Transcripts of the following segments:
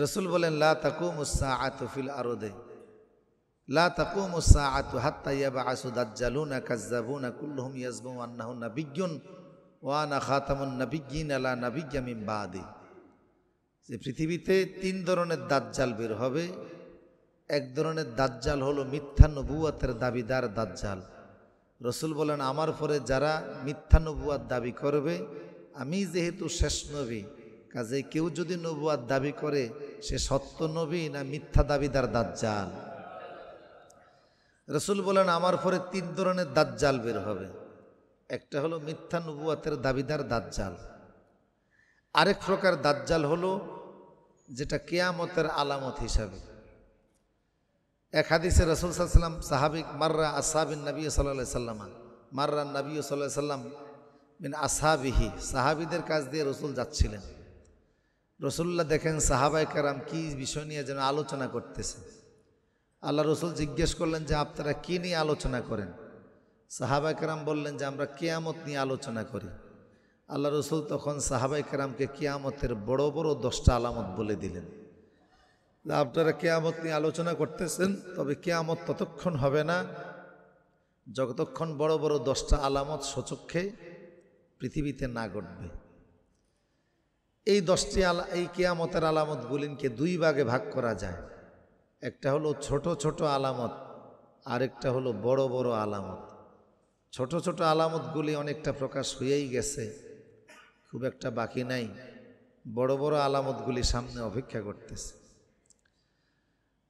রাসূল বলেন লা তাকুমুস সাআতু ফিল আরদি লা তাকুমুস সাআতু হাত্তা ইয়াবআসু দাজ্জালুনা কাজ্জাবুনা কুল্লুহুম ইয়াজমু আন্নাহু নাবিয়্যুন ওয়া আনা খাতামুন নাবিয়্যিন লা নাবিয়্যা মিন বাদি। যে পৃথিবীতে তিন ধরনের দাজ্জাল বের হবে। এক ধরনের দাজ্জাল হলো মিথ্যা নবুয়তের দাবিদার দাজ্জাল। রাসূল বলেন আমার পরে যারা মিথ্যা নবুয়ত দাবি করবে, আমি যেহেতু শেষ নবী, কাজে কেউ যদি নবুয়ত দাবি করে সে সত্য নবী না মিথ্যা দাবিদার দাজ্জাল। রাসূল বলেন আমার পরে তিন ধরনের দাজ্জাল বের হবে। একটা হলো মিথ্যা নবুয়তের দাবিদার দাজ্জাল। আরেক প্রকার দাজ্জাল হলো যেটা কিয়ামতের আলামত হিসাবে। এক হাদিসে রাসূল সাল্লাল্লাহু আলাইহি ওয়াসাল্লাম সাহাবিক মাররা আসহাবিন নবী সাল্লাল্লাহু আলাইহি ওয়াসাল্লাম মাররা নবী সাল্লাল্লাহু আলাইহি ওয়াসাল্লাম মিন আসহাবিহি, সাহাবীদের কাছ দিয়ে রাসূল যাচ্ছিলেন। রাসূলুল্লাহ দেখেন সাহাবায়ে কেরাম কি বিষয় নিয়ে যেন আলোচনা করতেছে। আল্লাহ রাসূল জিজ্ঞেস করলেন যে আপনারা কি নিয়ে আলোচনা করেন? সাহাবায়ে কেরাম বললেন যে আমরা কিয়ামত নিয়ে আলোচনা করি। আল্লাহ রাসূল তখন সাহাবায়ে কেরামকে কিয়ামতের বড় বড় 10টা আলামত বলে দিলেন। আপনারা কিয়ামত নিয়ে আলোচনা করতেছেন, তবে কিয়ামত ততক্ষণ হবে না যতক্ষণ বড় বড় 10টা আলামত সচক্ষে পৃথিবীতে না ঘটবে। এই 10টি এই কিয়ামতের আলামতগুলিকে দুই ভাগে ভাগ করা যায়। একটা হলো ছোট ছোট আলামত, আরেকটা হলো বড় বড় আলামত। ছোট ছোট আলামতগুলি অনেকটা প্রকাশ হয়েই গেছে, খুব একটা বাকি নাই। বড় বড় আলামতগুলি সামনে অপেক্ষা করতেছে।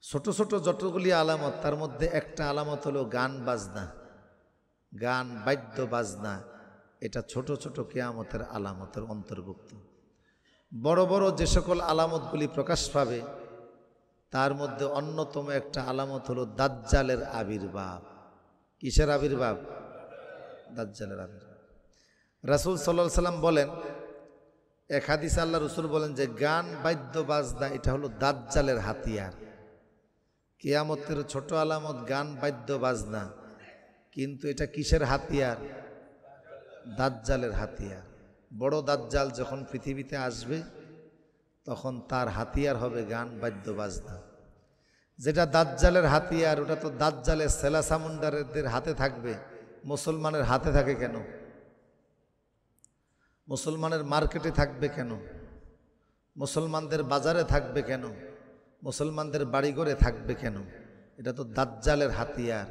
ছোট ছোট যতগুলি আলামত, তার মধ্যে একটা আলামত হলো গান বাজনা, গান বাদ্য বাজনা। এটা ছোট ছোট কিয়ামতের আলামতের অন্তর্ভুক্ত। বড় বড় যে সকল আলামতগুলি প্রকাশ পাবে তার মধ্যে অন্যতম একটা আলামত হলো দাজ্জালের আবির্ভাব। কিসের আবির্ভাব? দাজ্জালের আবির্ভাব। রাসূল সাল্লাল্লাহু আলাইহি ওয়াসাল্লাম বলেন, এক হাদিসে আল্লাহ রাসূল বলেন যে গান বাদ্য বাজনা এটা হলো দাজ্জালের হাতিয়ার। কিয়ামতের ছোট আলামত গান বাদ্য বাজনা, কিন্তু এটা কিসের হাতিয়ার? দাজ্জালের হাতিয়ার। বড় দাজ্জাল যখন পৃথিবীতে আসবে তখন তার হাতিয়ার হবে গান বাদ্য বাজনা। যেটা দাজ্জালের হাতিয়ার ওটা তো দাজ্জালের সেলাসামুন্ডারদের হাতে থাকবে, মুসলমানের হাতে থাকে কেন? মুসলমানের মার্কেটে থাকবে কেন? মুসলমানদের বাজারে থাকবে কেন? মুসলমানদের বাড়িঘরে থাকবে কেন? এটা তো দাজ্জালের হাতিয়ার।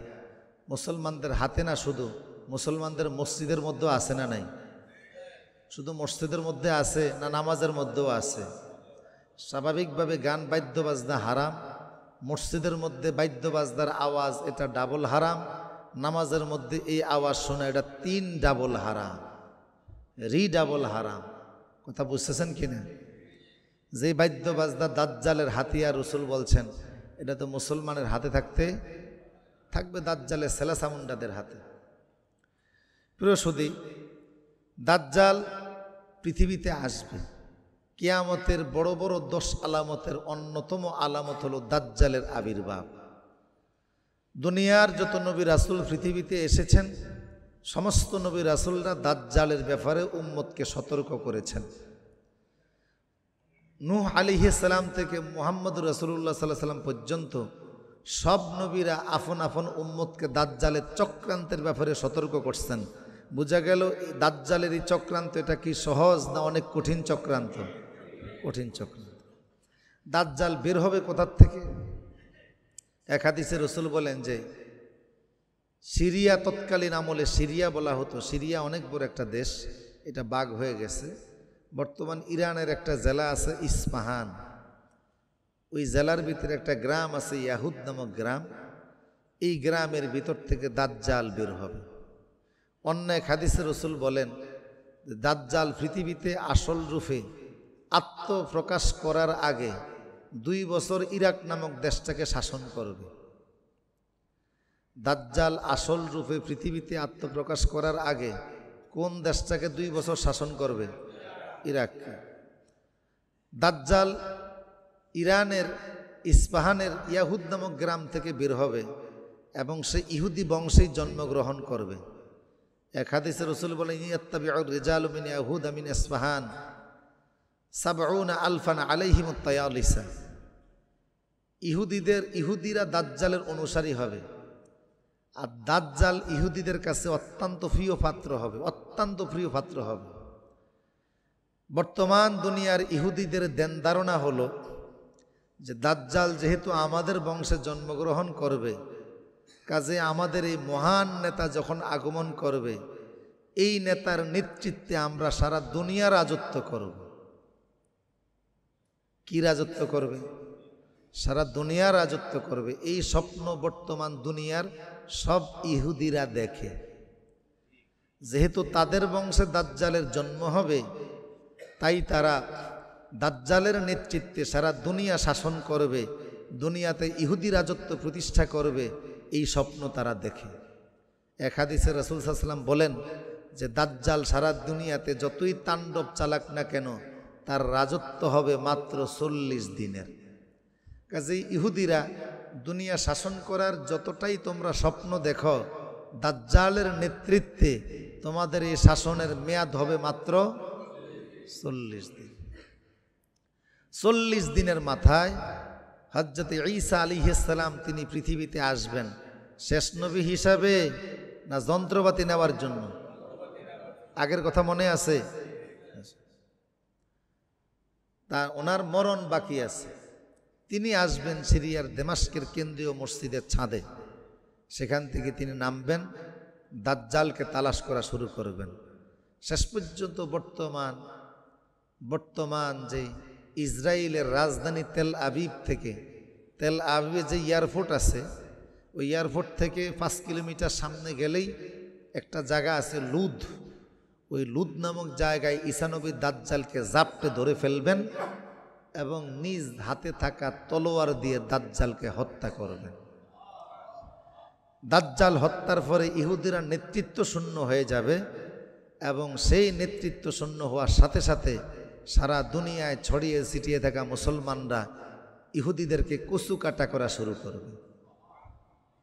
মুসলমানদের হাতে না, শুধু মুসলমানদের মসজিদের মধ্যেও আছে না নাই? শুধু মসজিদের মধ্যে আছে না নামাজের মধ্যেও আছে? স্বাভাবিকভাবে গান বাদ্য বাজনা হারাম, মসজিদের মধ্যে বাদ্য বাজনার আওয়াজ এটা ডাবল হারাম, নামাজের মধ্যে এই আওয়াজ শোনা এটা 3 ডাবল হারাম, ডাবল হারাম। কথা বুঝতেছেন কিনা? যে বাদ্য বাজনা দাজ্জালের হাতিয়ার রাসূল বলছেন, এটা তো মুসলমানের হাতে থাকবে দাজ্জালের সেলাসামুন্ডাদের হাতে। প্রিয় সুধী, দাজ্জাল পৃথিবীতে আসবে। কিয়ামতের বড় বড় 10 আলামতের অন্যতম আলামত হলো দাজ্জালের আবির্ভাব। দুনিয়ার যত নবী রাসূল পৃথিবীতে এসেছেন সমস্ত নবী রাসূলরা দাজ্জালের ব্যাপারে উম্মতকে সতর্ক করেছেন। নূহ আলাইহিস সালাম থেকে মুহাম্মদুর রাসূলুল্লাহ সাল্লাল্লাহু আলাইহি ওয়াসাল্লাম পর্যন্ত সব নবীরা আপন আপন উম্মতকে দাজ্জালের চক্রান্তের ব্যাপারে সতর্ক করছেন। বোঝা গেল দাজ্জালের এই চক্রান্ত এটা কি সহজ না অনেক কঠিন চক্রান্ত? কঠিন চক্রান্ত। দাজ্জাল বের হবে কোথার থেকে? এক হাদিসে রাসূল বলেন যে সিরিয়া, তৎকালীন আমলে সিরিয়া বলা হতো। সিরিয়া অনেক বড় একটা দেশ, এটা ভাগ হয়ে গেছে। বর্তমান ইরানের একটা জেলা আছে ইস্পাহান, ওই জেলার ভিতরে একটা গ্রাম আছে ইয়াহুদ নামক গ্রাম। এই গ্রামের ভিতর থেকে দাজ্জাল বের হবে। অন্য এক হাদিসে রাসূল বলেন দাজ্জাল পৃথিবীতে আসল রূপে আত্মপ্রকাশ করার আগে 2 বছর ইরাক নামক দেশটাকে শাসন করবে। দাজ্জাল আসল রূপে পৃথিবীতে আত্মপ্রকাশ করার আগে কোন দেশটাকে 2 বছর শাসন করবে? ইরাককে। দাজ্জাল ইরানের ইস্পাহানের ইয়াহুদ নামক গ্রাম থেকে বের হবে এবং সে ইহুদি বংশেই জন্মগ্রহণ করবে। এক হাদিসে রাসূল বলেন ইয়াত্তাবিউর রিজালু মিন ইয়াহুদ মিন ইস্পাহান 70 আলফান আলাইহিমুত তায়ালিসা। ইহুদিরা দাজ্জালের অনুসারী হবে, আর দাজ্জাল ইহুদিদের কাছে অত্যন্ত প্রিয় পাত্র হবে, অত্যন্ত প্রিয় পাত্র হবে। বর্তমান দুনিয়ার ইহুদিদের দেন ধারণা হলো যে দাজ্জাল যেহেতু আমাদের বংশে জন্মগ্রহণ করবে, কাজে আমাদের এই মহান নেতা যখন আগমন করবে, এই নেতার নেতৃত্বে আমরা সারা দুনিয়া রাজত্ব করব। কি রাজত্ব করবে? সারা দুনিয়া রাজত্ব করবে। এই স্বপ্ন বর্তমান দুনিয়ার সব ইহুদিরা দেখে। যেহেতু তাদের বংশে দাজ্জালের জন্ম হবে, তাই তারা দাজ্জালের নেতৃত্বে সারা দুনিয়া শাসন করবে, দুনিয়াতে ইহুদি রাজত্ব প্রতিষ্ঠা করবে, এই স্বপ্ন তারা দেখে। এক হাদিসে রাসূল সাল্লাল্লাহু আলাইহি ওয়াসাল্লাম বলেন যে দাজ্জাল সারা দুনিয়াতে যতই তাণ্ডব চালাক না কেন, তার রাজত্ব হবে মাত্র 40 দিনের। কাজেই ইহুদিরা দুনিয়া শাসন করার যতটাই তোমরা স্বপ্ন দেখো, দাজ্জালের নেতৃত্বে তোমাদের এই শাসনের মেয়াদ হবে মাত্র 40 দিন। 40 দিনের মাথায় হযরত ঈসা আলাইহিস সালাম তিনি পৃথিবীতে আসবেন, শেষ নবী হিসাবে না যন্ত্রপাতি নেওয়ার জন্য? আগের কথা মনে আছে? তা ওনার মরণ বাকি আছে। তিনি আসবেন সিরিয়ার দামেস্কের কেন্দ্রীয় মসজিদের ছাদে, সেখান থেকে তিনি নামবেন, দাজ্জালকে তালাশ করা শুরু করবেন। শেষ পর্যন্ত বর্তমান যে ইসরায়েলের রাজধানী তেল আবিব থেকে, তেল আবিবে যে এয়ারপোর্ট আছে, ওই এয়ারপোর্ট থেকে 5 কিলোমিটার সামনে গেলেই একটা জায়গা আছে লুদ। ওই লুদ নামক জায়গায় ঈসা নবী দাজ্জালকে জাপটে ধরে ফেলবেন এবং নিজ হাতে থাকা তলোয়ার দিয়ে দাজ্জালকে হত্যা করবেন। দাজ্জাল হত্যার পরে ইহুদিরা নেতৃত্ব শূন্য হয়ে যাবে এবং সেই নেতৃত্ব শূন্য হওয়ার সাথে সাথে সারা দুনিয়ায় ছড়িয়ে ছিটিয়ে থাকা মুসলমানরা ইহুদিদেরকে কচু কাটা করা শুরু করবে।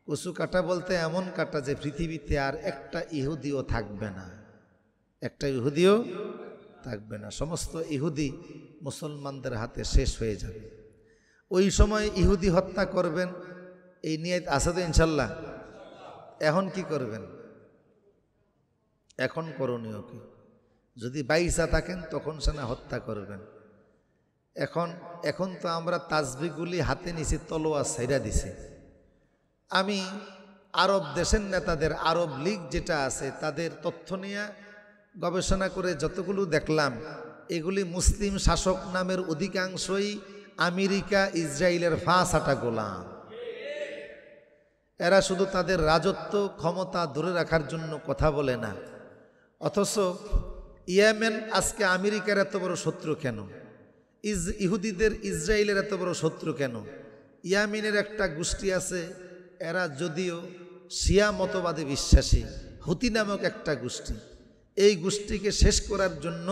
কচু কাটা বলতে এমন কাটা যে পৃথিবীতে আর একটা ইহুদিও থাকবে না, একটা ইহুদিও থাকবে না। সমস্ত ইহুদি মুসলমানদের হাতে শেষ হয়ে যাবে। ওই সময় ইহুদি হত্যা করবেন, এই নিয়ত আছে তো ইনশাল্লাহ? এখন কি করবেন? এখন করণীয় কি? যদি বাইসা থাকেন তখন সেনা হত্যা করবেন। এখন তো আমরা তাসবিহগুলি হাতে নিছি, তলোয়ার ছাইরা দিছি। আমি আরব দেশের নেতাদের, আরব লীগ যেটা আছে, তাদের তথ্য নিয়ে গবেষণা করে যতগুলো দেখলাম, এগুলি মুসলিম শাসক নামের অধিকাংশই আমেরিকা ইসরায়েলের ফাঁসাটা গোলাম। এরা শুধু তাদের রাজত্ব ক্ষমতা ধরে রাখার জন্য কথা বলে না। অথচ ইয়েমেন আজকে আমেরিকার এত বড় শত্রু কেন? ইহুদিদের ইসরায়েলের এত বড় শত্রু কেন? ইয়েমেনের একটা গোষ্ঠী আছে, এরা যদিও শিয়া মতবাদে বিশ্বাসী, হুতি নামক একটা গোষ্ঠী। এই গোষ্ঠীকে শেষ করার জন্য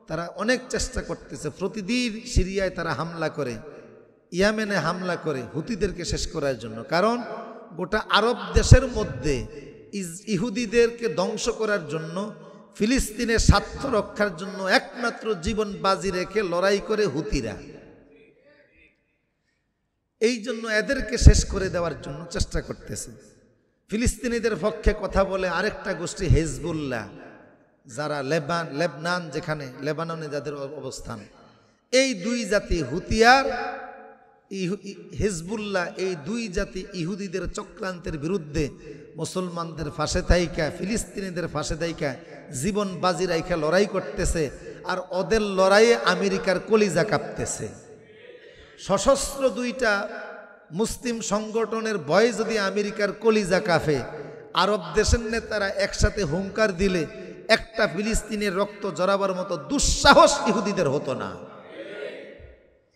তারা অনেক চেষ্টা করতেছে। প্রতিদিন সিরিয়ায় তারা হামলা করে, ইয়েমেনে হামলা করে হুতিদেরকে শেষ করার জন্য। কারণ গোটা আরব দেশের মধ্যে ইহুদিদেরকে ধ্বংস করার জন্য, ফিলিস্তিনের স্বার্থ রক্ষার জন্য একমাত্র জীবন বাজি রেখে লড়াই করে হুতিরা। এই জন্য এদেরকে শেষ করে দেওয়ার জন্য চেষ্টা করতেছে। ফিলিস্তিনিদের পক্ষে কথা বলে আরেকটা গোষ্ঠী হেজবুল্লাহ, যারা লেবনান, যেখানে লেবাননে যাদের অবস্থান। এই দুই জাতি হুতি আর হিজবুল্লাহ, এই দুই জাতি ইহুদিদের চক্রান্তের বিরুদ্ধে মুসলমানদের ফাঁসে থাইকা, ফিলিস্তিনিদের ফাঁসে থাইকা জীবন বাজি রাইখা লড়াই করতেছে। আর ওদের লড়াইয়ে আমেরিকার কলিজা কাঁপতেছে। সশস্ত্র দুইটা মুসলিম সংগঠনের ভয়ে যদি আমেরিকার কলিজা কাঁপে, আরব দেশের নেতারা একসাথে হুঙ্কার দিলে একটা ফিলিস্তিনের রক্ত জড়াবার মতো দুঃসাহস ইহুদিদের হতো না।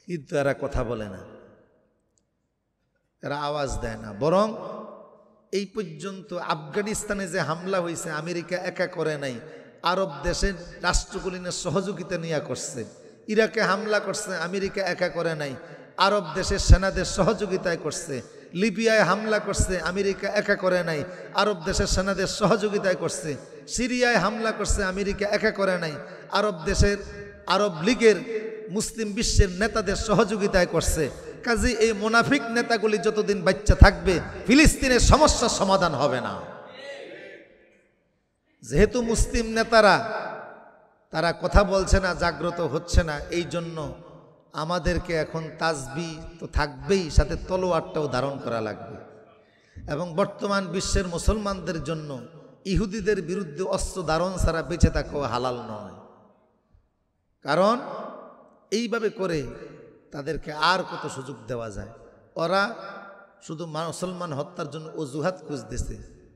কিন্তু এরা কথা বলে না, এরা আওয়াজ দেয় না। বরং এই পর্যন্ত আফগানিস্তানে যে হামলা হয়েছে, আমেরিকা একা করে নাই, আরব দেশের রাষ্ট্রগুলিনের সহযোগিতা নিয়ে করছে। ইরাকে হামলা করছে, আমেরিকা একা করে নাই, আরব দেশের সেনাদের সহযোগিতায় করছে। লিবিয়ায় হামলা করছে, আমেরিকা একা করে নাই, আরব দেশের সেনাদের সহযোগিতায় করছে। সিরিয়ায় হামলা করছে, আমেরিকা একা করে নাই, আরব দেশের, আরব লীগের, মুসলিম বিশ্বের নেতাদের সহযোগিতায় করছে। কাজে এই মুনাফিক নেতাগুলি যতদিন বাচ্চা থাকবে ফিলিস্তিনের সমস্যার সমাধান হবে না। যেহেতু মুসলিম নেতারা তারা কথা বলছে না, জাগ্রত হচ্ছে না, এই জন্য আমাদেরকে এখন তাসবিহ তো থাকবেই, সাথে তলোয়ারটাও ধারণ করা লাগবে। এবং বর্তমান বিশ্বের মুসলমানদের জন্য ইহুদিদের বিরুদ্ধে অস্ত্র ধারণ ছাড়া বেঁচে থাকাও হালাল নয়। কারণ এইভাবে করে তাদেরকে আর কত সুযোগ দেওয়া যায়। ওরা শুধু মুসলমান হত্যার জন্য অজুহাত খুঁজতেছে,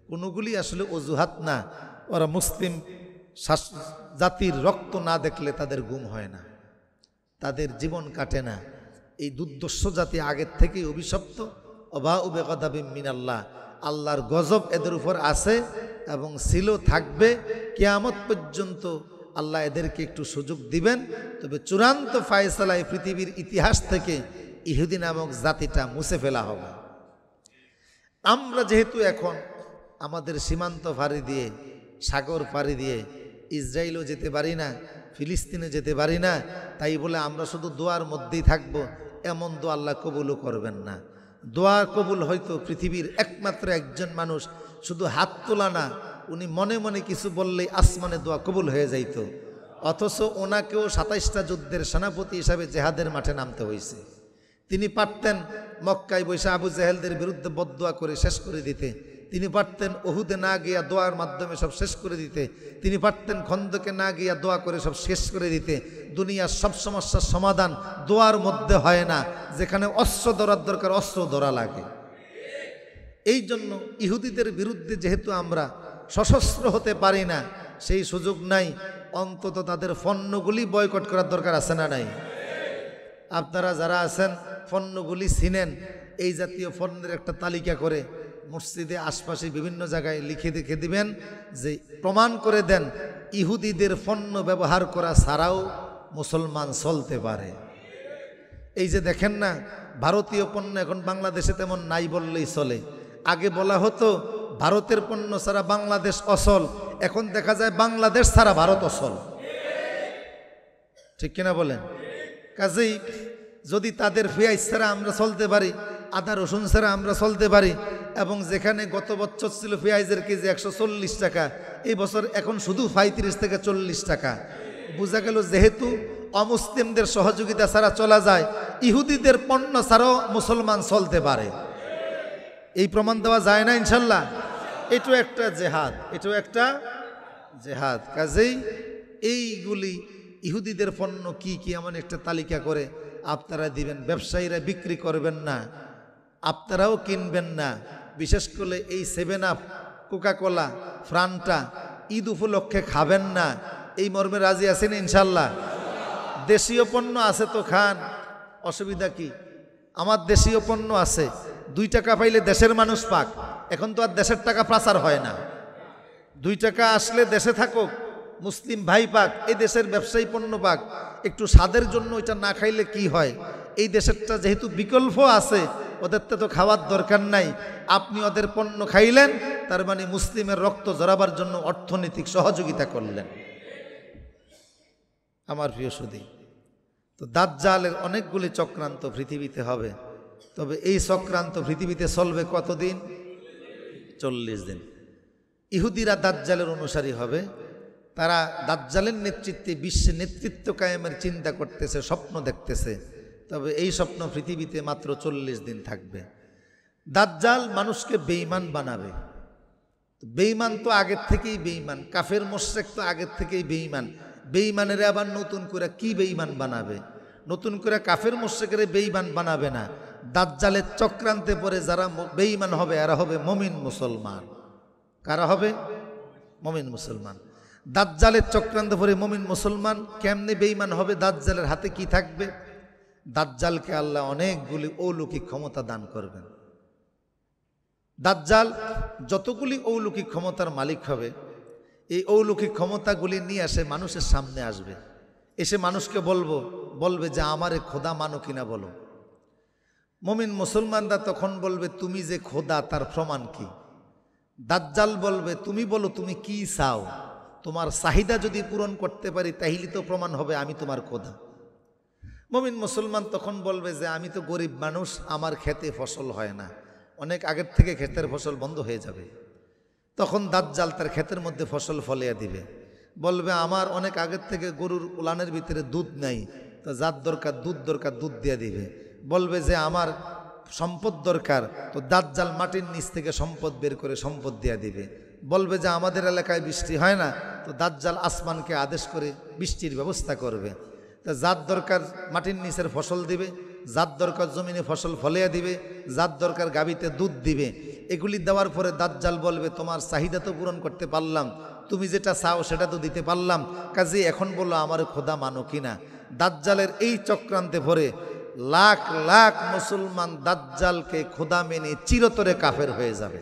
কোনোগুলি আসলে অজুহাত না। ওরা মুসলিম জাতির রক্ত না দেখলে তাদের ঘুম হয় না, তাদের জীবন কাটে না। এই দুর্দর্শ জাতি আগের থেকেই অভিশপ্ত। অবাউ বেগদাবিম মিনাল্লাহ, আল্লাহর গজব এদের উপর আছে এবং ছিল, থাকবে কিয়ামত পর্যন্ত। আল্লাহ এদেরকে একটু সুযোগ দিবেন, তবে চূড়ান্ত ফায়সালায় পৃথিবীর ইতিহাস থেকে ইহুদি নামক জাতিটা মুছে ফেলা হবে। আমরা যেহেতু এখন আমাদের সীমান্ত পাড়ি দিয়ে, সাগর পাড়ি দিয়ে ইসরায়েলও যেতে পারি না, ফিলিস্তিনে যেতে পারি না, তাই বলে আমরা শুধু দোয়ার মধ্যেই থাকবো, এমন দোয়া আল্লাহ কবুলও করবেন না। দোয়া কবুল হয়তো পৃথিবীর একমাত্র একজন মানুষ, শুধু হাত তোলা না, উনি মনে মনে কিছু বললেই আসমানে দোয়া কবুল হয়ে যাইত। অথচ ওনাকেও 27টা যুদ্ধের সেনাপতি হিসাবে জেহাদের মাঠে নামতে হয়েছে। তিনি পারতেন মক্কায় বসে আবু জেহেলদের বিরুদ্ধে বদদোয়া করে শেষ করে দিতে, তিনি পারতেন ওহুদে না গিয়া দোয়ার মাধ্যমে সব শেষ করে দিতে, তিনি পারতেন খন্দকে না গিয়া দোয়া করে সব শেষ করে দিতে। দুনিয়ার সব সমস্যার সমাধান দোয়ার মধ্যে হয় না, যেখানে অস্ত্র ধরার দরকার অস্ত্র ধরা লাগে। এই জন্য ইহুদিদের বিরুদ্ধে যেহেতু আমরা সশস্ত্র হতে পারি না, সেই সুযোগ নাই, অন্তত তাদের পণ্যগুলি বয়কট করার দরকার আছে না নাই? আপনারা যারা আছেন পণ্যগুলি চিনেন, এই জাতীয় পণ্যের একটা তালিকা করে মসজিদে আশপাশে বিভিন্ন জায়গায় লিখে দেখে দিবেন, যে প্রমাণ করে দেন ইহুদিদের পণ্য ব্যবহার করা ছাড়াও মুসলমান চলতে পারে। এই যে দেখেন না, ভারতীয় পণ্য এখন বাংলাদেশে তেমন নাই বললেই চলে। আগে বলা হতো ভারতের পণ্য ছাড়া বাংলাদেশ অচল, এখন দেখা যায় বাংলাদেশ ছাড়া ভারত অচল। ঠিক কিনা বলেন? কাজেই যদি তাদের পেঁয়াজ ছাড়া আমরা চলতে পারি, আদা রসুন ছাড়া আমরা চলতে পারি, এবং যেখানে গত বছর ছিল পেঁয়াজের কেজি 140 টাকা, এই বছর এখন শুধু 35 থেকে 40 টাকা, বোঝা গেল যেহেতু অমুসলিমদের সহযোগিতা ছাড়া চলা যায়, ইহুদিদের পণ্য ছাড়াও মুসলমান চলতে পারে। এই প্রমাণ দেওয়া যায় না ইনশাল্লাহ? এটাও একটা জেহাদ, এটাও একটা জেহাদ। কাজেই এইগুলি ইহুদিদের পণ্য কি কি এমন একটা তালিকা করে আপনারা দিবেন। ব্যবসায়ীরা বিক্রি করবেন না, আপনারাও কিনবেন না। বিশেষ করে এই 7 আপ, কোকাকোলা, ফ্রান্টা ঈদ উপলক্ষে খাবেন না। এই মর্মে রাজি আছেন ইনশাল্লাহ? দেশীয় পণ্য আছে তো খান, অসুবিধা কি? আমার দেশীয় পণ্য আছে, 2 টাকা পাইলে দেশের মানুষ পাক। এখন তো আর দেশের টাকা পাচার হয় না, 2 টাকা আসলে দেশে থাকুক, মুসলিম ভাই পাক, এই দেশের ব্যবসায়ী পণ্য পাক। একটু স্বাদের জন্য ওইটা না খাইলে কি হয়? এই দেশেরটা যেহেতু বিকল্প আছে, ওদেরটা তো খাওয়ার দরকার নাই, আপনি ওদের পণ্য খাইলেন, তার মানে মুসলিমের রক্ত জড়াবার জন্য অর্থনৈতিক সহযোগিতা করলেন। আমার প্রিয় সুধী, তো দাজ্জালের অনেকগুলি চক্রান্ত পৃথিবীতে হবে, তবে এই চক্রান্ত পৃথিবীতে চলবে কতদিন? 40 দিন। ইহুদিরা দাজ্জালের অনুসারী হবে, তারা দাজ্জালের নেতৃত্বে বিশ্বে নেতৃত্ব কায়েমের চিন্তা করতেছে, স্বপ্ন দেখতেছে। তবে এই স্বপ্ন পৃথিবীতে মাত্র 40 দিন থাকবে। দাজ্জাল মানুষকে বেঈমান বানাবে। বেঈমান তো আগের থেকেই বেঈমান, কাফের মুশরিক তো আগের থেকেই বেঈমান। বেঈমানের আবার নতুন করে কি বেঈমান বানাবে? নতুন করে কাফের মুশরিকের বেঈমান বানাবে না। দাজ্জালের চক্রান্তে পড়ে যারা বেঈমান হবে, এরা হবে মুমিন মুসলমান। কারা হবে? মুমিন মুসলমান। দাজ্জালের চক্রান্তে পড়ে মুমিন মুসলমান কেমনে বেঈমান হবে? দাজ্জালের হাতে কি থাকবে? দাজ্জালকে আল্লাহ অনেকগুলি অলৌকিক ক্ষমতা দান করবেন। দাজ্জাল যতগুলি অলৌকিক ক্ষমতার মালিক হবে, এই অলৌকিক ক্ষমতাগুলি নিয়ে এসে মানুষের সামনে আসবে, এসে মানুষকে বলবে যে আমারে খোদা মানো কিনা বলো। মুমিন মুসলমানরা তখন বলবে তুমি যে খোদা তার প্রমাণ কি? দাজ্জাল বলবে তুমি বলো তুমি কি চাও, তোমার চাহিদা যদি পূরণ করতে পারি তাহলে তো প্রমাণ হবে আমি তোমার খোদা। মুমিন মুসলমান তখন বলবে যে আমি তো গরিব মানুষ, আমার খেতে ফসল হয় না, অনেক আগের থেকে ক্ষেতের ফসল বন্ধ হয়ে যাবে। তখন দাজ্জাল তার ক্ষেতের মধ্যে ফসল ফলিয়ে দিবে, বলবে আমার অনেক আগের থেকে গরুর উলানের ভিতরে দুধ নাই, তো যার দরকার দুধ দিয়ে দিবে। বলবে যে আমার সম্পদ দরকার, তো দাজ্জাল মাটির নিচ থেকে সম্পদ বের করে সম্পদ দিয়ে দিবে। বলবে যে আমাদের এলাকায় বৃষ্টি হয় না, তো দাজ্জাল আসমানকে আদেশ করে বৃষ্টির ব্যবস্থা করবে। তা যার দরকার মাটির নিচের ফসল দিবে, যার দরকার জমিনে ফসল ফলিয়ে দিবে, যার দরকার গাভীতে দুধ দিবে। এগুলি দেওয়ার পরে দাজ্জাল বলবে তোমার চাহিদা তো পূরণ করতে পারলাম, তুমি যেটা চাও সেটা তো দিতে পারলাম, কাজে এখন বলো আমার খোদা মানো কিনা। দাজ্জালের এই চক্রান্তে ভরে লাখ লাখ মুসলমান দাজ্জালকে খোদা মেনে চিরতরে কাফের হয়ে যাবে।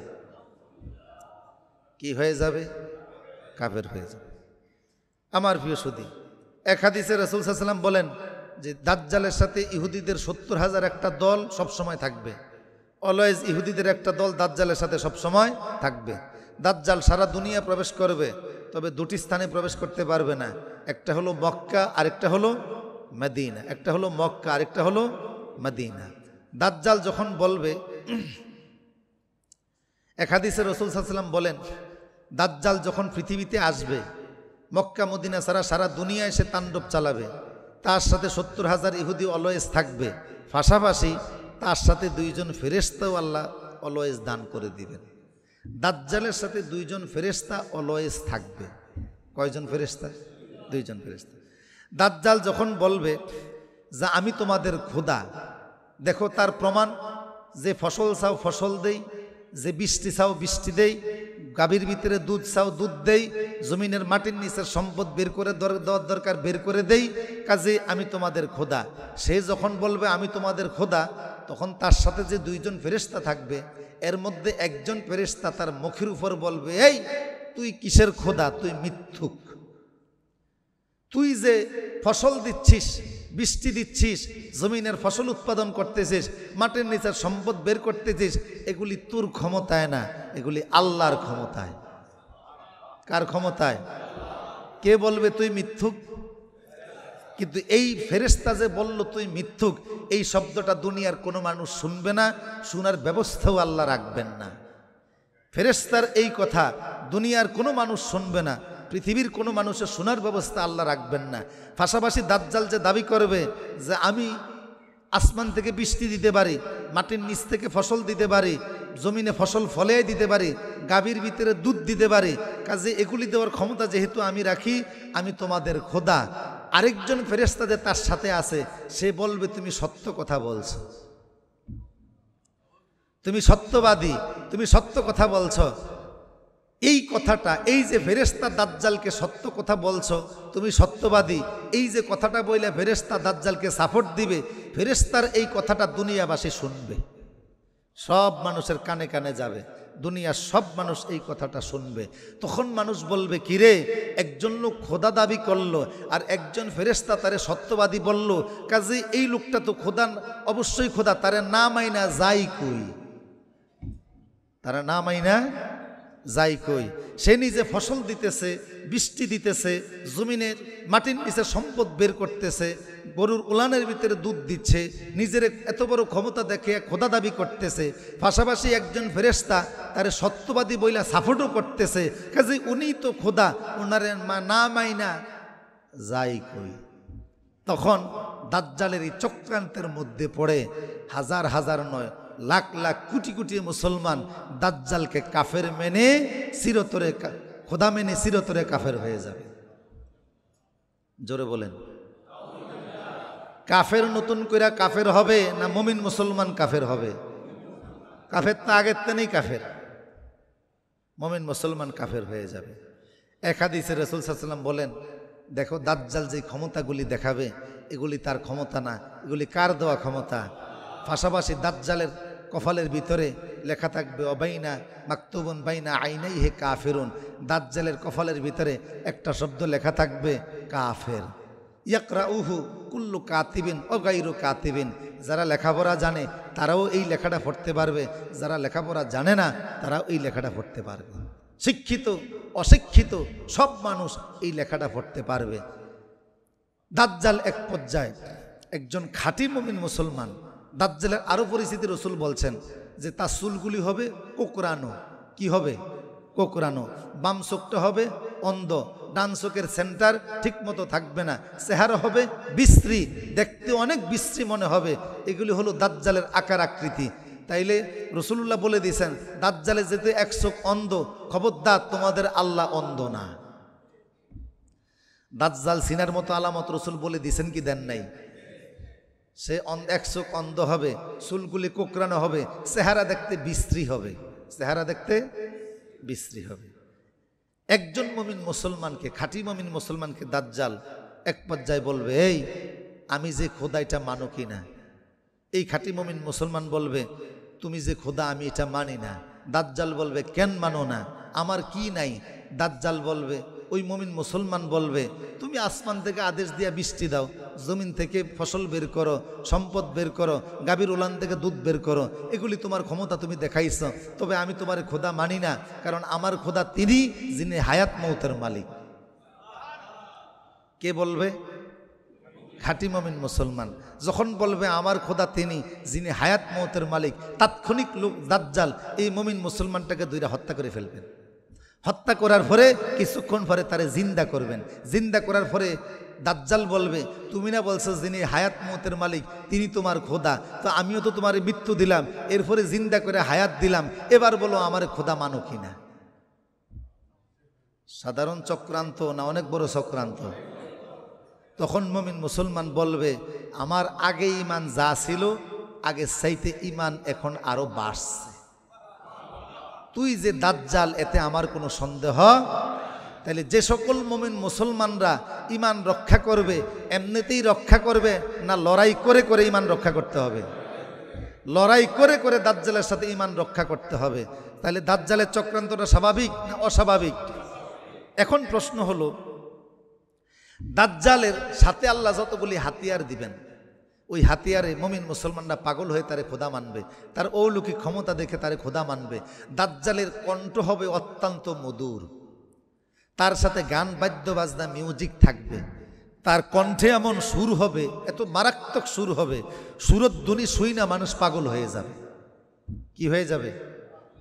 কি হয়ে যাবে? কাফের হয়ে যাবে। আমার প্রিয় সুধী, এক হাদিসে রাসূল সাল্লাল্লাহু আলাইহি ওয়াসাল্লাম বলেন যে দাজ্জালের সাথে ইহুদিদের 70,000 একটা দল সবসময় থাকবে। অলওয়েজ ইহুদিদের একটা দল দাজ্জালের সাথে সবসময় থাকবে। দাজ্জাল সারা দুনিয়া প্রবেশ করবে, তবে দুটি স্থানে প্রবেশ করতে পারবে না, একটা হলো মক্কা আরেকটা হলো মদিনা। একটা হলো মক্কা আরেকটা হলো মদিনা। দাজ্জাল যখন বলবে, এক হাদিসে রাসূল সাল্লাল্লাহু আলাইহি ওয়াসাল্লাম বলেন দাজ্জাল যখন পৃথিবীতে আসবে, মক্কা মদিনা ছাড়া সারা দুনিয়ায় সে তাণ্ডব চালাবে। তার সাথে 70,000 ইহুদি অলওয়েজ থাকবে, পাশাপাশি তার সাথে 2 জন ফেরেশতাও আল্লাহ অলওয়েজ দান করে দিবেন। দাজ্জালের সাথে 2 জন ফেরেশতা অলওয়েজ থাকবে। কয়জন ফেরেশতা? 2 জন ফেরেশতা। দাজ্জাল যখন বলবে যে আমি তোমাদের খোদা, দেখো তার প্রমাণ, যে ফসল চাও ফসল দেই, যে বৃষ্টি চাও বৃষ্টি দেই, গাভীর ভিতরে দুধ চাও দুধ দেই, জমিনের মাটির নিচের সম্পদ বের করে দেওয়ার দরকার বের করে দেই, কাজে আমি তোমাদের খোদা। সে যখন বলবে আমি তোমাদের খোদা, তখন তার সাথে যে 2 জন ফেরেশতা থাকবে, এর মধ্যে একজন ফেরেশতা তার মুখের উপর বলবে এই তুই কিসের খোদা, তুই মিথ্যুক। তুই যে ফসল দিচ্ছিস, বৃষ্টি দিচ্ছিস, জমিনের ফসল উৎপাদন করতেছিস, মাটির নিচের সম্পদ বের করতেছিস, এগুলি তোর ক্ষমতায় না, এগুলি আল্লাহর ক্ষমতায়। কার ক্ষমতায়? কে বলবে তুই মিথ্যুক? কিন্তু এই ফেরেশতা যে বলল তুই মিথ্যুক, এই শব্দটা দুনিয়ার কোনো মানুষ শুনবে না, শোনার ব্যবস্থাও আল্লাহ রাখবেন না। ফেরেশতার এই কথা দুনিয়ার কোনো মানুষ শুনবে না, পৃথিবীর কোনো মানুষের শোনার ব্যবস্থা আল্লাহ রাখবেন না। পাশাপাশি দাজ্জাল যে দাবি করবে যে আমি আসমান থেকে বৃষ্টি দিতে পারি, মাটির নিচ থেকে ফসল দিতে পারি, জমিনে ফসল ফলে দিতে পারি, গাভীর ভিতরে দুধ দিতে পারি, কাজে এগুলি দেওয়ার ক্ষমতা যেহেতু আমি রাখি, আমি তোমাদের খোদা। আরেকজন ফেরেশতা যে তার সাথে আছে, সে বলবে তুমি সত্য কথা বলছো, তুমি সত্যবাদী, তুমি সত্য কথা বলছো। এই কথাটা, এই যে ফেরেশতা দাজ্জালকে সত্য কথা বলছো, তুমি সত্যবাদী, এই যে কথাটা বইলে ফেরেশতা দাজ্জালকে সাপোর্ট দিবে, ফেরেশতার এই কথাটা দুনিয়াবাসী শুনবে, সব মানুষের কানে কানে যাবে, দুনিয়ার সব মানুষ এই কথাটা শুনবে। তখন মানুষ বলবে কিরে, একজন লোক খোদা দাবি করলো আর একজন ফেরেশতা তারে সত্যবাদী বলল, কাজে এই লোকটা তো খোদা, অবশ্যই খোদা, তারে না মাইনা যাই কই, তারা না মাইনা যাই কই। সে নিজে ফসল দিতেছে, বৃষ্টি দিতেছে, জমিনের মাটির নিচে সম্পদ বের করতেছে, গরুর উলানের ভিতরে দুধ দিচ্ছে, নিজের এত বড় ক্ষমতা দেখে খোদা দাবি করতেছে, পাশাপাশি একজন ফেরেশতা তারে সত্যবাদী বইলা সাপোর্টও করতেছে, কাজে উনি তো খোদা, ওনারে না মাইনা যাই কই। তখন দাজ্জালের এই চক্রান্তের মধ্যে পড়ে হাজার হাজার নয়, লাখ লাখ কোটি কোটি মুসলমান দাজ্জালকে কাফের মেনে চিরতরে, খোদা মেনে চিরতরে কাফের হয়ে যাবে। জোরে বলেন। কাফের নতুন কইরা কাফের হবে না মুমিন মুসলমান কাফের হবে? কাফের তো আগের তেনেই কাফের, মুমিন মুসলমান কাফের হয়ে যাবে। এক হাদিসে রাসূল সাল্লাল্লাহু আলাইহি ওয়াসাল্লাম বলেন, দেখো দাজ্জাল যে ক্ষমতাগুলি দেখাবে, এগুলি তার ক্ষমতা না, এগুলি কার দেওয়া ক্ষমতা। পাশাপাশি দাজ্জালের কপালের ভিতরে লেখা থাকবে অবাইনা মাকতুবুন বাইনা আইনাইহি কাফিরুন, দাজ্জালের কপালের ভিতরে একটা শব্দ লেখা থাকবে কাফের। ইয়াকরাউহু কুল্লু কাতিবিন ও গায়রু কাতিবিন, যারা লেখাপড়া জানে তারাও এই লেখাটা পড়তে পারবে, যারা লেখাপড়া জানে না তারাও এই লেখাটা পড়তে পারবে। শিক্ষিত অশিক্ষিত সব মানুষ এই লেখাটা পড়তে পারবে। দাজ্জাল এক পর্যায়ে একজন খাঁটি মুমিন মুসলমান, দাজ্জালের আরো পরিচিতি রসুল বলছেন যে তার চুলগুলি হবে কোকড়ানো। কি হবে? কোকড়ানো। বাম চোখটা হবে অন্ধ, ডান চোখের সেন্টার ঠিক মতো থাকবে না, চেহারা হবে বিশ্রী, দেখতে অনেক বিশ্রী মনে হবে। এগুলি হলো দাজ্জালের আকার আকৃতি। তাইলে রসুল্লাহ বলে দিয়েছেন দাজ্জালে যেতে এক চোখ অন্ধ, খবরদার তোমাদের আল্লাহ অন্ধ না। দাজ্জাল সিনার মতো আলামত রসুল বলে দিয়েছেন কি দেন নাই? সে এক চোখ অন্ধ হবে, চুলগুলি কোকড়ানো হবে, চেহারা দেখতে বিশ্রী হবে, চেহারা দেখতে বিশ্রী হবে। একজন মুমিন মুসলমানকে, খাঁটি মুমিন মুসলমানকে দাজ্জাল এক পর্যায়ে বলবে, এই আমি যে খোদা এটা মানো কি না? এই খাঁটি মুমিন মুসলমান বলবে, তুমি যে খোদা আমি এটা মানি না। দাজ্জাল বলবে, কেন মানো না? আমার কি নাই? দাজ্জাল বলবে, ওই মুমিন মুসলমান বলবে, তুমি আসমান থেকে আদেশ দিয়া বৃষ্টি দাও, জমিন থেকে ফসল বের করো, সম্পদ বের করো, গাভীর উলান থেকে দুধ বের করো, এগুলি তোমার ক্ষমতা তুমি দেখাইছ, তবে আমি তোমার খোদা মানি না, কারণ আমার খোদা তিনি যিনি হায়াত মৌতের মালিক। কে বলবে? খাঁটি মুমিন মুসলমান যখন বলবে আমার খোদা তিনি যিনি হায়াত মৌতের মালিক, তাৎক্ষণিক লোক দাজ্জাল এই মুমিন মুসলমানটাকে দুইটা হত্যা করে ফেলবেন। হত্যা করার পরে কিছুক্ষণ পরে তারে জিন্দা করবেন। জিন্দা করার পরে দাজ্জাল বলবে, তুমি না বলছো যিনি হায়াত মৌতের মালিক তিনি তোমার খোদা, তো আমিও তো তোমার মৃত্যু দিলাম, এরপরে জিন্দা করে হায়াত দিলাম, এবার বলো আমার খোদা মানো কিনা? সাধারণ চক্রান্ত না অনেক বড় চক্রান্ত? তখন মুমিন মুসলমান বলবে, আমার আগে ঈমান যা ছিল আগে চাইতে ঈমান এখন আরো বাড়ছে। তুই যে দাজ্জাল এতে আমার কোনো সন্দেহ। তাহলে যে সকল মুমিন মুসলমানরা ঈমান রক্ষা করবে, এমনিতেই রক্ষা করবে না লড়াই করে করে ঈমান রক্ষা করতে হবে? লড়াই করে করে দাজ্জালের সাথে ঈমান রক্ষা করতে হবে। তাহলে দাজ্জালের চক্রান্তটা স্বাভাবিক না অস্বাভাবিক? এখন প্রশ্ন হলো, দাজ্জালের সাথে আল্লাহ যতগুলি হাতিয়ার দিবেন, ওই হাতিয়ারে মুমিন মুসলমানরা পাগল হয়ে তারে খোদা মানবে, তার অলৌকিক ক্ষমতা দেখে তারে খোদা মানবে। দাজ্জালের কণ্ঠ হবে অত্যন্ত মধুর, তার সাথে গান বাদ্য বাজনা মিউজিক থাকবে, তার কণ্ঠে এমন সুর হবে, এত মারাত্মক সুর হবে, সুরধ্বনি শুই না মানুষ পাগল হয়ে যাবে। কি হয়ে যাবে?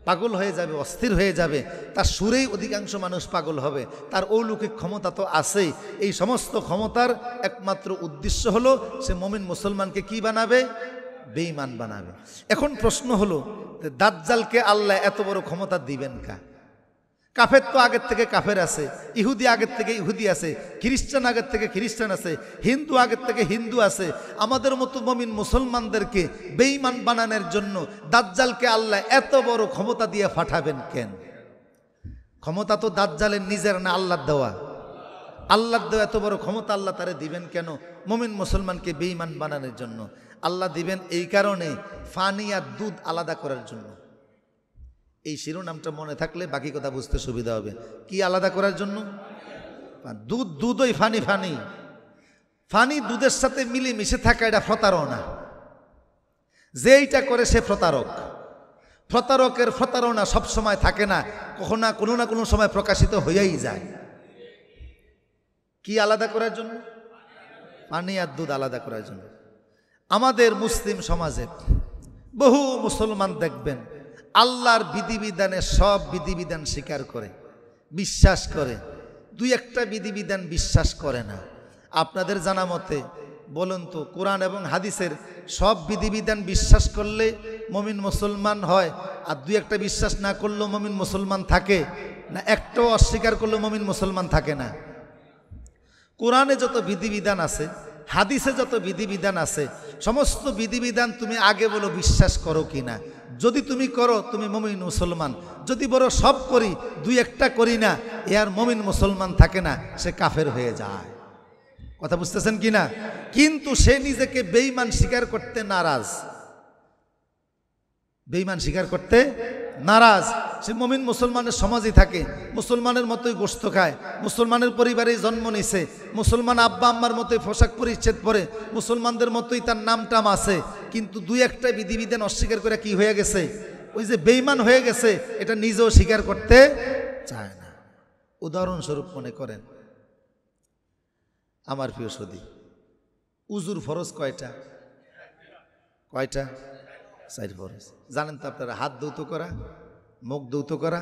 পাগল হয়ে যাবে, অস্থির হয়ে যাবে। তার সুরেই অধিকাংশ মানুষ পাগল হবে। তার অলৌকিক ক্ষমতা তো আছেই। এই সমস্ত ক্ষমতার একমাত্র উদ্দেশ্য হলো সে মুমিন মুসলমানকে কি বানাবে? বেঈমান বানাবে। এখন প্রশ্ন হলো, দাজ্জালকে আল্লাহ এত বড় ক্ষমতা দিবেন কা? কাফের তো আগের থেকে কাফের আছে, ইহুদি আগের থেকে ইহুদি আছে, খ্রিস্টান আগের থেকে খ্রিস্টান আছে, হিন্দু আগের থেকে হিন্দু আছে। আমাদের মতো মুমিন মুসলমানদেরকে বেঈমান বানানোর জন্য দাজ্জালকে আল্লাহ এত বড় ক্ষমতা দিয়ে পাঠাবেন কেন? ক্ষমতা তো দাজ্জালের নিজের না, আল্লাহর দেওয়া। আল্লাহর দেওয়া এত বড় ক্ষমতা আল্লাহ তারে দিবেন কেন? মুমিন মুসলমানকে বেঈমান বানানোর জন্য। আল্লাহ দিবেন এই কারণে, পানি আর দুধ আলাদা করার জন্য। এই শিরোনামটা মনে থাকলে বাকি কথা বুঝতে সুবিধা হবে। কি আলাদা করার জন্য? দুধ, দুধই ফানি, ফানি ফানি দুধের সাথে মিলে মিশে থাকা, এটা প্রতারণা। যে এইটা করে সে প্রতারক। প্রতারকের প্রতারণা সবসময় থাকে না, কখনো কোনো না কোনো সময় প্রকাশিত হয়েই যায়। কি আলাদা করার জন্য? পানি আর দুধ আলাদা করার জন্য। আমাদের মুসলিম সমাজে বহু মুসলমান দেখবেন আল্লাহর বিধিবিধানে সব বিধিবিধান স্বীকার করে, বিশ্বাস করে, দুই একটা বিধিবিধান বিশ্বাস করে না। আপনাদের জানা মতে বলুন তো, কোরআন এবং হাদিসের সব বিধিবিধান বিশ্বাস করলে মুমিন মুসলমান হয়, আর দুই একটা বিশ্বাস না করলেও মুমিন মুসলমান থাকে না? একটাও অস্বীকার করলেও মুমিন মুসলমান থাকে না? কোরআনে যত বিধিবিধান আছে, হাদিসে যত বিধিবিধান আছে, সমস্ত বিধিবিধান তুমি আগে বলো বিশ্বাস করো কি না। যদি তুমি করো তুমি মুমিন মুসলমান, যদি বলো সব করি দুই একটা করি না, এ আর মুমিন মুসলমান থাকে না, সে কাফের হয়ে যায়। কথা বুঝতেছেন কি না? কিন্তু সে নিজেকে বেঈমান স্বীকার করতে নারাজ, বেঈমান স্বীকার করতে নারাজ। সে মুমিন মুসলমানের সমাজই থাকে, মুসলমানের মতোই গোশত খায়, মুসলমানের পরিবারেই জন্ম নিছে, মুসলমান আব্বা আম্মার মতোই পোশাক পরিচ্ছেদ পরে, মুসলমানদের মতোই তার নাম টাম আছে, কিন্তু দুই একটা বিধিবিধান অস্বীকার করে কি হয়ে গেছে? ওই যে বেঈমান হয়ে গেছে, এটা নিজেও স্বীকার করতে চায় না। উদাহরণস্বরূপ মনে করেন আমার প্রিয় সদী, উজুর ফরজ কয়টা? কয়টা? 4 ফরজ। জানেন তো আপনারা? হাত ধৌত করা, মুখ ধৌত করা,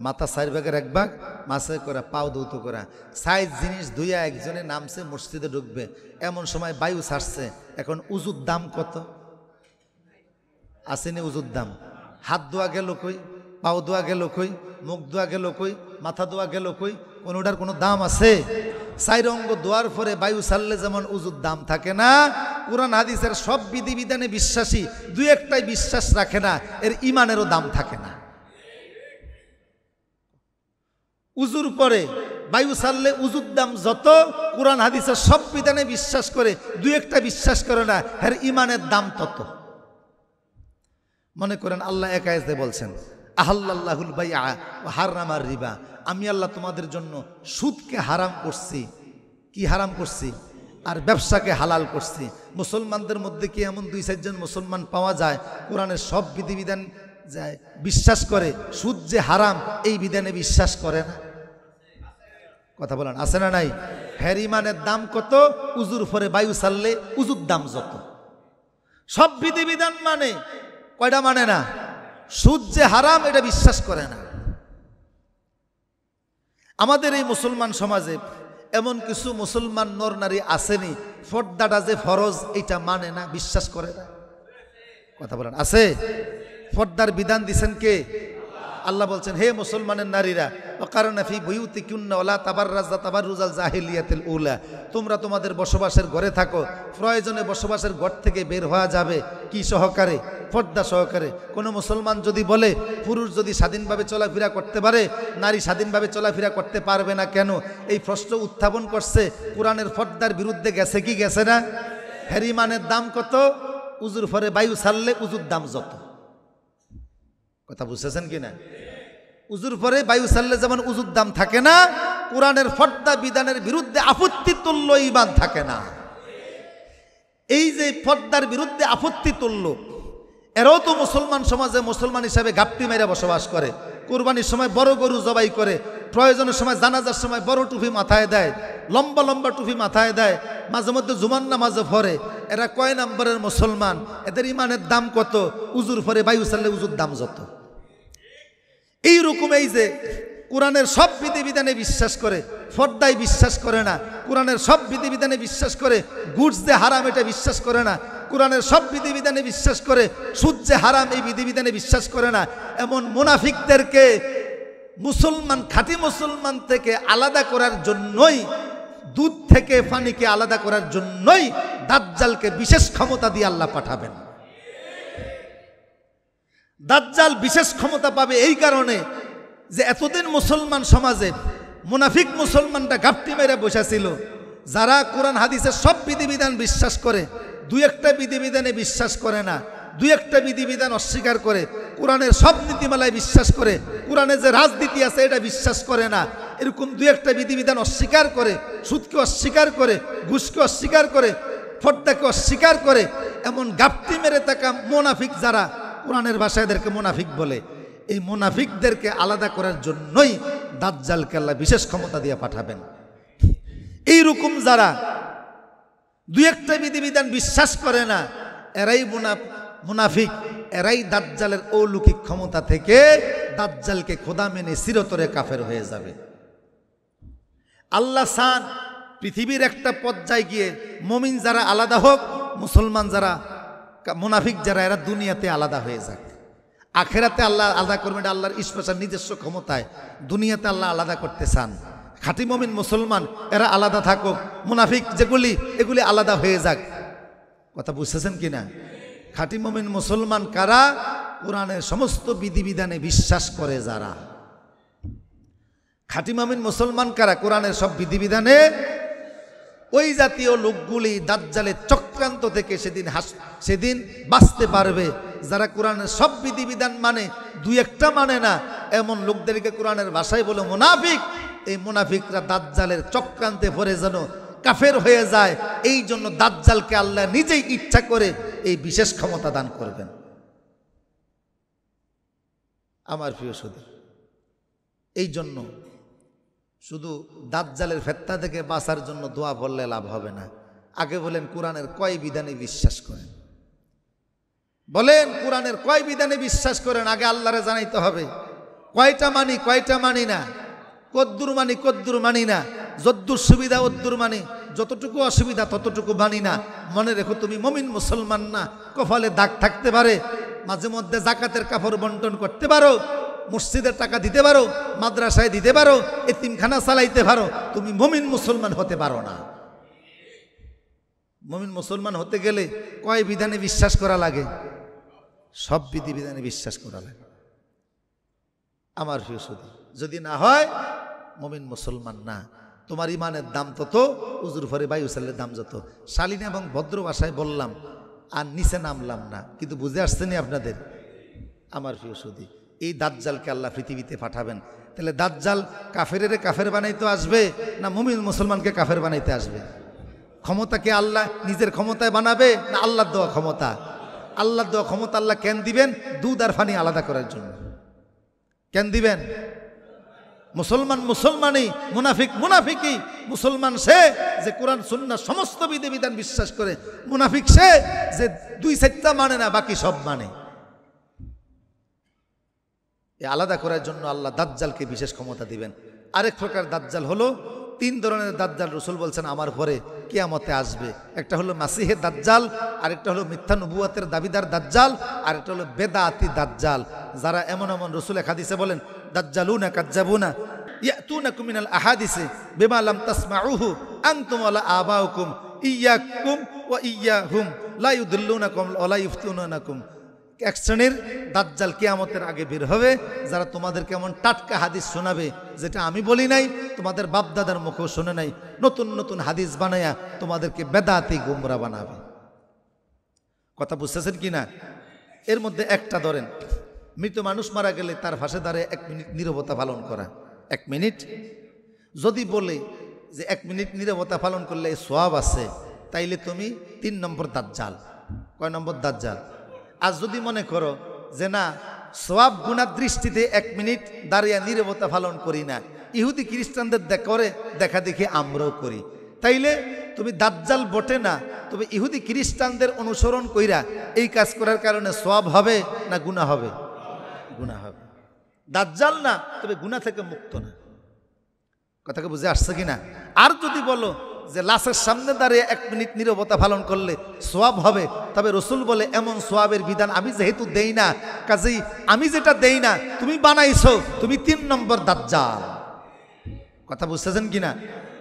মাথা 4 ভাগের 1 ভাগ মাথায় করা, পাও ধৌত করা। 4 জিনিস ধুইয়া একজনে নামছে মসজিদে ঢুকবে, এমন সময় বায়ু ছাড়ছে। এখন উজুর দাম কত? আসেনি উজুর দাম? হাত ধোয়া গেল কই, পাও ধোয়া গেল কই, মুখ ধোয়া গেল কই, মাথা ধোয়া গেল কই? কোনোটার কোনো দাম আছে? 4 অঙ্গ ধোয়ার পরে বায়ু ছাড়লে যেমন উজুর দাম থাকে না, কুরআন হাদিসের সব বিধিবিধানে বিশ্বাসী 2-1টাই বিশ্বাস রাখে না, এর ইমানেরও দাম থাকে না। উজুর পরে বায়ু ছাড়লে উজুর দাম যত, কুরআন হাদিসের সব বিধানে বিশ্বাস করে 2-1টা বিশ্বাস করে না, এর ইমানের দাম তত। মনে করেন আল্লাহ এক আয়াতে বলছেন, আহাল্লাল্লাহুল বাইআ ওয়া হাররামার রিবা, আমি আল্লাহ তোমাদের জন্য সুদকে হারাম করছি। কি হারাম করছি? আর ব্যবসাকে হালাল করছি। মুসলমানদের মধ্যে কি এমন 2-4 জন মুসলমান পাওয়া যায় কোরআনের সব বিধিবিধান যায় বিশ্বাস করে, সুদ যে হারাম এই বিধানে বিশ্বাস করে না? কথা বলেন, আছে না নাই? হের ইমানের দাম কত? উজুর পরে বায়ু ছাড়লে উজুর দাম যত। সব বিধিবিধান মানে, কয়টা মানে না? সুদ যে হারাম এটা বিশ্বাস করে না। আমাদের এই মুসলমান সমাজে এমন কিছু মুসলমান নর নারী আসেনি পর্দাটা যে ফরজ এটা মানে না, বিশ্বাস করে না। কথা বলেন, আছে? পর্দার বিধান দিছেন কে? আল্লাহ বলছেন, হে মুসলমানের নারীরা, ওয়াকারনা ফি বুয়ুতিকুন্না ওয়ালা তাবাররাজনা তাবাররুজাল জাহিলিয়াতিল উলা, তোমরা তোমাদের বসবাসের ঘরে থাকো, প্রয়োজনে বসবাসের ঘর থেকে বের হওয়া যাবে কি সহকারে? পর্দা সহকারে। কোনো মুসলমান যদি বলে পুরুষ যদি স্বাধীনভাবে চলাফেরা করতে পারে, নারী স্বাধীনভাবে চলাফেরা করতে পারবে না কেন, এই প্রশ্ন উত্থাপন করছে, কোরআনের পর্দার বিরুদ্ধে গেছে কি গেছে না? হের ইমানের দাম কত? উজুর পরে বায়ু ছাড়লে উজুর দাম যত। কথা বুঝতেছেন কিনা? উজুর পরে বায়ু ছাড়লে যেমন উজুর দাম থাকে না, কোরআনের পর্দা বিধানের বিরুদ্ধে আপত্তি তুল্য ঈমান থাকে না। এই যে পর্দার বিরুদ্ধে আপত্তি তুল্য, এরাও তো মুসলমান সমাজে মুসলমান হিসাবে গাপ্পি মেরে বসবাস করে, কুরবানির সময় বড় গরু জবাই করে, প্রয়োজনের সময় জানাজার সময় বড় টুপি মাথায় দেয়, লম্বা লম্বা টুপি মাথায় দেয়, মাঝে মধ্যে জুমার নামাজও পড়ে। এরা কয় নম্বরের মুসলমান? এদের ইমানের দাম কত? উজুর পরে বায়ু ছাড়লে উজুর দাম যত। এইরকম এই যে কোরআনের সব বিধিবিধানে বিশ্বাস করে, পর্দায় বিশ্বাস করে না, কোরআনের সব বিধিবিধানে বিশ্বাস করে, ঘুষ যে হারাম এটা বিশ্বাস করে না, কোরআনের সব বিধিবিধানে বিশ্বাস করে, সুদ যে হারাম এই বিধিবিধানে বিশ্বাস করে না, এমন মুনাফিকদেরকে মুসলমান, খাঁটি মুসলমান থেকে আলাদা করার জন্যই, দুধ থেকে পানিকে আলাদা করার জন্যই দাজ্জালকে বিশেষ ক্ষমতা দিয়ে আল্লাহ পাঠাবেন। দাজ্জাল বিশেষ ক্ষমতা পাবে এই কারণে যে এতদিন মুসলমান সমাজে মুনাফিক মুসলমানরা গাপটি মেরে বসেছিল, যারা কোরআন হাদিসের সব বিধিবিধান বিশ্বাস করে, 2-1টা বিধিবিধানে বিশ্বাস করে না, 2-1টা বিধিবিধান অস্বীকার করে, কোরআনের সব নীতিমালায় বিশ্বাস করে, কোরআনে যে রাজনীতি আছে এটা বিশ্বাস করে না, এরকম 2-1টা বিধিবিধান অস্বীকার করে, সুদকে অস্বীকার করে, ঘুষকে অস্বীকার করে, পর্দাকে অস্বীকার করে, এমন গাপটি মেরে থাকা মুনাফিক যারা, কোরআনের ভাষায় এদেরকে মুনাফিক বলে, এই মুনাফিকদেরকে আলাদা করার জন্যই দাজ্জালকে আল্লাহ বিশেষ ক্ষমতা দিয়ে পাঠাবেন। এইরকম যারা 2-1টা বিধিবিধান বিশ্বাস করে না, এরাই মুনাফিক, এরাই দাজ্জালের অলৌকিক ক্ষমতা থেকে দাজ্জালকে খোদা মেনে চিরতরে কাফের হয়ে যাবে। আল্লাহ চান পৃথিবীর একটা পর্যায়ে গিয়ে মুমিন যারা আলাদা হোক, মুসলমান যারা, মুনাফিক যারা, এরা দুনিয়াতে আলাদা হয়ে যাক। আখেরাতে আল্লাহ আলাদা করবেন, এটা আল্লাহর স্পেশাল নিজস্ব ক্ষমতায়। দুনিয়াতে আল্লাহ আলাদা করতে চান। খাঁটি মুমিন মুসলমান এরা আলাদা থাকুক, মুনাফিক যেগুলি এগুলি আলাদা হয়ে যাক। কথা বুঝতেছেন কিনা? খাঁটি মুমিন মুসলমান কারা? কোরআনের সমস্ত বিধিবিধানে বিশ্বাস করে যারা। খাঁটি মুমিন মুসলমান কারা? কোরআনের সব বিধিবিধানে। ওই জাতীয় লোকগুলি দাজ্জালের চক্রান্ত থেকে সেদিন বাঁচতে পারবে। যারা কোরআনের সব বিধিবিধান মানে, 2-1টা মানে না, এমন লোকদেরকে কোরআনের ভাষায় বলে মুনাফিক। এই মুনাফিকরা দাজ্জালের চক্রান্তে পড়ে যেন কাফের হয়ে যায়, এই জন্য দাজ্জালকে আল্লাহ নিজেই ইচ্ছা করে এই বিশেষ ক্ষমতা দান করবেন। আমার প্রিয় সুধী, এই জন্য শুধু দাজ্জালের ফেতনা থেকে বাঁচার জন্য দোয়া পড়লে লাভ হবে না, আগে বলেন কোরআনের কয় বিধানে বিশ্বাস করেন? বলেন কোরআনের কয় বিধানে বিশ্বাস করেন? আগে আল্লাহরে জানাইতে হবে। কয়টা মানি, কয়টা মানি না, কদ্দুর মানি, কদ্দুর মানি না, যদ্দুর সুবিধা অদ্দুর মানি, যতটুকু অসুবিধা ততটুকু মানি না। মনে রেখো তুমি মুমিন মুসলমান না। কপালে দাগ থাকতে পারে, মাঝে মধ্যে জাকাতের কাপড় বন্টন করতে পারো, মসজিদের টাকা দিতে পারো, মাদ্রাসায় দিতে পারো, এতিমখানা চালাইতে পারো, তুমি মুমিন মুসলমান হতে পারো না। মুমিন মুসলমান হতে গেলে কয় বিধানে বিশ্বাস করা লাগে? সব বিধিবিধানে বিশ্বাস করা লাগে। আমার প্রিয় সুধী, যদি না হয় মুমিন মুসলমান না। তোমার ইমানের দাম তত, উজুর ফরে বায়ু সালের দাম যত। শালীন এবং ভদ্র ভাষায় বললাম, আর নিচে নামলাম না, কিন্তু বুঝে আসছেনি আপনাদের? আমার প্রিয় সুধী, এই দাজ্জালকে আল্লাহ পৃথিবীতে পাঠাবেন। তাহলে দাজ্জাল কাফেরের কাফের বানাইতে আসবে না মুমিন মুসলমানকে কাফের বানাইতে আসবে? ক্ষমতাকে আল্লাহ নিজের ক্ষমতায় বানাবে না আল্লাহর দেওয়া ক্ষমতা? আল্লাহর দেওয়া ক্ষমতা আল্লাহ কেন দিবেন? দুধ আর পানি আলাদা করার জন্য। কেন দিবেন? মুসলমান মুসলমানই, মুনাফিক মুনাফিকই। মুসলমান সে যে কোরআন সুন্নাহ সমস্ত বিধিবিধান বিশ্বাস করে, মুনাফিক সে যে দুই চারটা মানে না, বাকি সব মানে। এই আলাদা করার জন্য আল্লাহ দাজ্জালকে বিশেষ ক্ষমতা দিবেন। আরেক প্রকার দাজ্জাল হলো, তিন ধরনের দাজ্জাল রাসূল বলছেন আমার পরে কিয়ামতে আসবে। একটা হলো মাসিহে দাজ্জাল, আরেকটা হলো মিথ্যা নবুয়তের দাবিদার দাজ্জাল, আরেকটা হলো বেদাতি দাজ্জাল। যারা এমন এমন রাসূল হাদিসে বলেন দাজ্জালুনা কাজ্জাবুনা ইয়াতুনাকুম মিনাল আহাদিসি বিমা লাম তাসমাউহু আনতুম ওয়ালা আবাউকুম ইয়াকুম ওয়া ইয়াহুম লা ইউদিল্লুনাকুম ওয়া লা ইফতুনাকুম। এক শ্রেণীর দাজ্জাল কিয়ামতের আগে বের হবে, যারা তোমাদেরকে এমন টাটকা হাদিস শোনাবে যেটা আমি বলি নাই, তোমাদের বাপদাদার মুখেও শুনে নাই, নতুন নতুন হাদিস বানায়া তোমাদেরকে বেদাতি গুমরা বানাবে। কথা বুঝতেছেন কি না? এর মধ্যে একটা ধরেন, মৃত মানুষ মারা গেলে তার পাশে দাঁড়িয়ে 1 মিনিট নীরবতা পালন করা। 1 মিনিট যদি বলে যে 1 মিনিট নীরবতা পালন করলে সওয়াব আছে, তাইলে তুমি 3 নম্বর দাজ্জাল। কয় নম্বর দাজ্জাল? আর যদি মনে করো যে না, সওয়াব গুনার দৃষ্টিতে 1 মিনিট দাঁড়িয়ে নীরবতা পালন করি না, ইহুদি খ্রিস্টানদের দেখা দেখি আমরাও করি, তাইলে তুমি দাজ্জাল বটে না, তবে ইহুদি খ্রিস্টানদের অনুসরণ কইরা এই কাজ করার কারণে সওয়াব হবে না গুনাহ হবে? গুনাহ হবে। দাজ্জাল না, তবে গুনাহ থেকে মুক্ত না। কথাকে বুঝে আসছে কিনা? আর যদি বলো যে লাশের সামনে দাঁড়িয়ে 1 মিনিট নীরবতা পালন করলে সওয়াব হবে, তবে রাসূল বলে এমন সওয়াবের বিধান আমি যেহেতু দেই না, কাজেই আমি যেটা দেই না তুমি বানাইছো, তুমি 3 নম্বর দাজ্জাল। কথা বুঝতেছেন কিনা?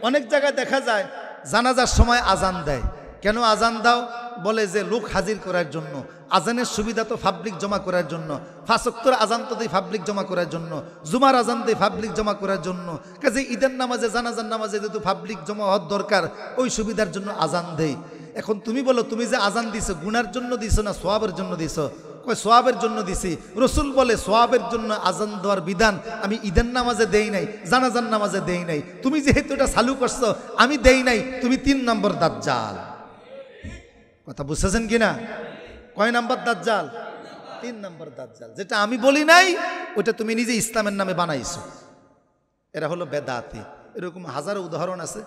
অনেক জায়গায় দেখা যায় জানাজার সময় আজান দেয়। কেন আজান দাও? বলে যে লোক হাজির করার জন্য, আজানের সুবিধা তো পাবলিক জমা করার জন্য, 5 ওয়াক্তের আজান তো দেয় পাবলিক জমা করার জন্য, জুমার আজান দেয় পাবলিক জমা করার জন্য, কাজে ঈদের নামাজে জানাজার নামাজে যেহেতু পাবলিক জমা হওয়ার দরকার, ওই সুবিধার জন্য আজান দেয়। এখন তুমি বলো তুমি যে আজান দিছো গুনার জন্য দিছো না সওয়াবের জন্য দিছো? কয় সওয়াবের জন্য দিছি। রাসূল বলে সওয়াবের জন্য আজান দেওয়ার বিধান আমি ঈদের নামাজে দেই নাই, জানাজার নামাজে দেই নাই, তুমি যেহেতু এটা চালু করছো আমি দেই নাই, তুমি 3 নম্বর দাজ্জাল। কথা বুঝতেছেন কিনা? কয় নাম্বার দাজ্জাল? 3 নম্বর দাজ্জাল। যেটা আমি বলি নাই ওটা তুমি নিজে ইসলামের নামে বানাইছো। এরা হলো বেদাতি। এরকম হাজারো উদাহরণ আছে।